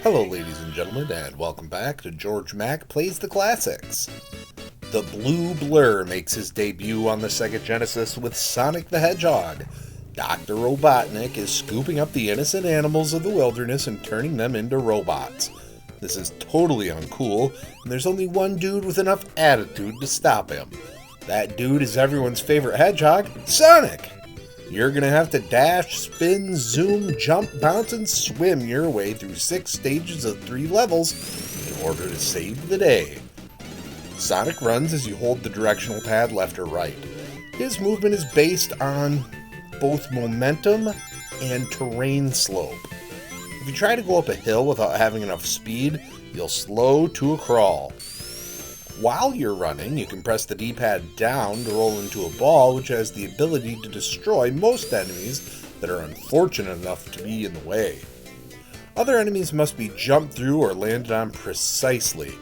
Hello ladies and gentlemen, and welcome back to Georg Mack Plays the Classics. The Blue Blur makes his debut on the Sega Genesis with Sonic the Hedgehog. Dr. Robotnik is scooping up the innocent animals of the wilderness and turning them into robots. This is totally uncool, and there's only one dude with enough attitude to stop him. That dude is everyone's favorite hedgehog, Sonic! You're going to have to dash, spin, zoom, jump, bounce, and swim your way through 6 stages of 3 levels in order to save the day. Sonic runs as you hold the directional pad left or right. His movement is based on both momentum and terrain slope. If you try to go up a hill without having enough speed, you'll slow to a crawl. While you're running, you can press the D-pad down to roll into a ball, which has the ability to destroy most enemies that are unfortunate enough to be in the way. Other enemies must be jumped through or landed on precisely.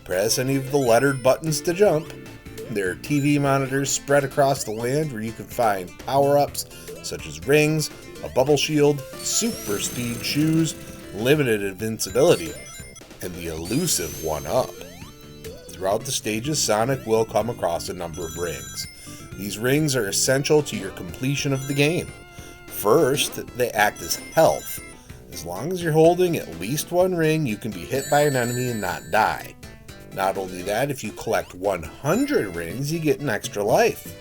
Press any of the lettered buttons to jump. There are TV monitors spread across the land where you can find power-ups such as rings, a bubble shield, super speed shoes, limited invincibility, and the elusive 1-up. Throughout the stages, Sonic will come across a number of rings. These rings are essential to your completion of the game. First, they act as health. As long as you're holding at least one ring, you can be hit by an enemy and not die. Not only that, if you collect 100 rings, you get an extra life.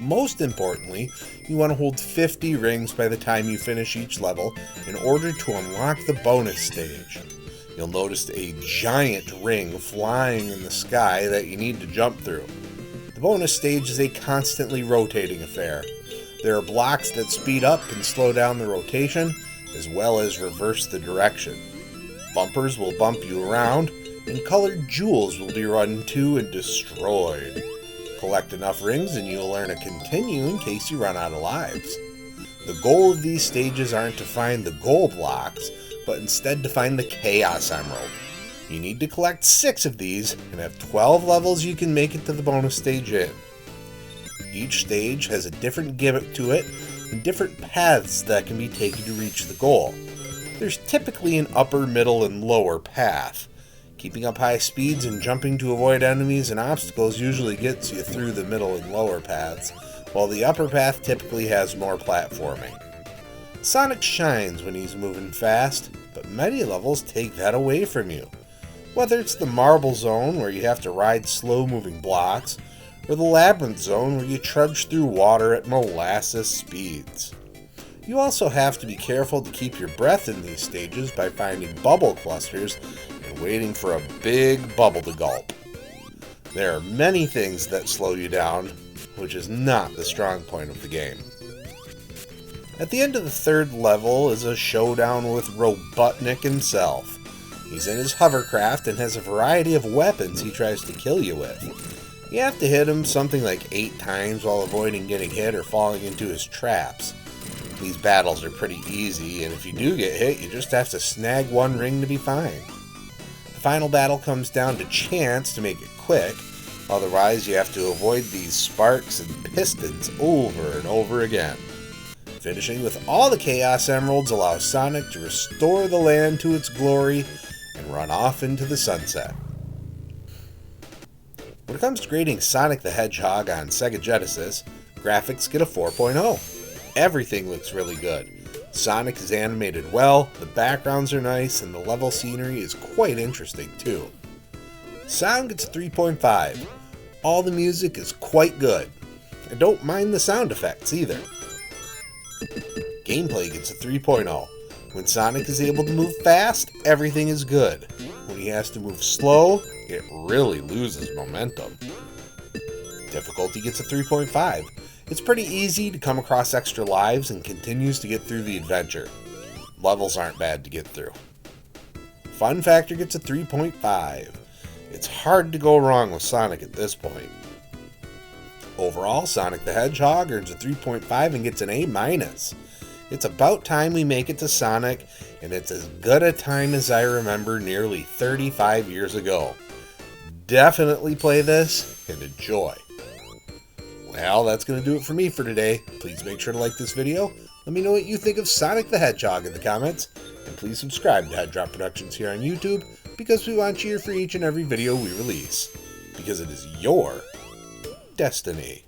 Most importantly, you want to hold 50 rings by the time you finish each level in order to unlock the bonus stage. You'll notice a giant ring flying in the sky that you need to jump through. The bonus stage is a constantly rotating affair. There are blocks that speed up and slow down the rotation, as well as reverse the direction. Bumpers will bump you around, and colored jewels will be run to and destroyed. Collect enough rings and you'll earn a continue in case you run out of lives. The goal of these stages aren't to find the goal blocks, but instead to find the Chaos Emerald. You need to collect 6 of these and have 12 levels you can make it to the bonus stage in. Each stage has a different gimmick to it and different paths that can be taken to reach the goal. There's typically an upper, middle, and lower path. Keeping up high speeds and jumping to avoid enemies and obstacles usually gets you through the middle and lower paths, while the upper path typically has more platforming. Sonic shines when he's moving fast, but many levels take that away from you. Whether it's the Marble Zone, where you have to ride slow-moving blocks, or the Labyrinth Zone, where you trudge through water at molasses speeds. You also have to be careful to keep your breath in these stages by finding bubble clusters and waiting for a big bubble to gulp. There are many things that slow you down, which is not the strong point of the game. At the end of the 3rd level is a showdown with Robotnik himself. He's in his hovercraft and has a variety of weapons he tries to kill you with. You have to hit him something like 8 times while avoiding getting hit or falling into his traps. These battles are pretty easy, and if you do get hit, you just have to snag 1 ring to be fine. The final battle comes down to chance to make it quick, otherwise you have to avoid these sparks and pistons over and over again. Finishing with all the Chaos Emeralds allows Sonic to restore the land to its glory and run off into the sunset. When it comes to grading Sonic the Hedgehog on Sega Genesis, graphics get a 4.0. Everything looks really good. Sonic is animated well, the backgrounds are nice, and the level scenery is quite interesting too. Sound gets a 3.5. All the music is quite good. I don't mind the sound effects either. Gameplay gets a 3.0. When Sonic is able to move fast, everything is good. When he has to move slow, it really loses momentum. Difficulty gets a 3.5. It's pretty easy to come across extra lives and continues to get through the adventure. Levels aren't bad to get through. Fun factor gets a 3.5. It's hard to go wrong with Sonic at this point. Overall, Sonic the Hedgehog earns a 3.5 and gets an A-. It's about time we make it to Sonic, and it's as good a time as I remember nearly 35 years ago. Definitely play this and enjoy. Well, that's going to do it for me for today. Please make sure to like this video. Let me know what you think of Sonic the Hedgehog in the comments, And please subscribe to Hedgehog Productions here on YouTube, because we want you here for each and every video we release. Because it is your destiny.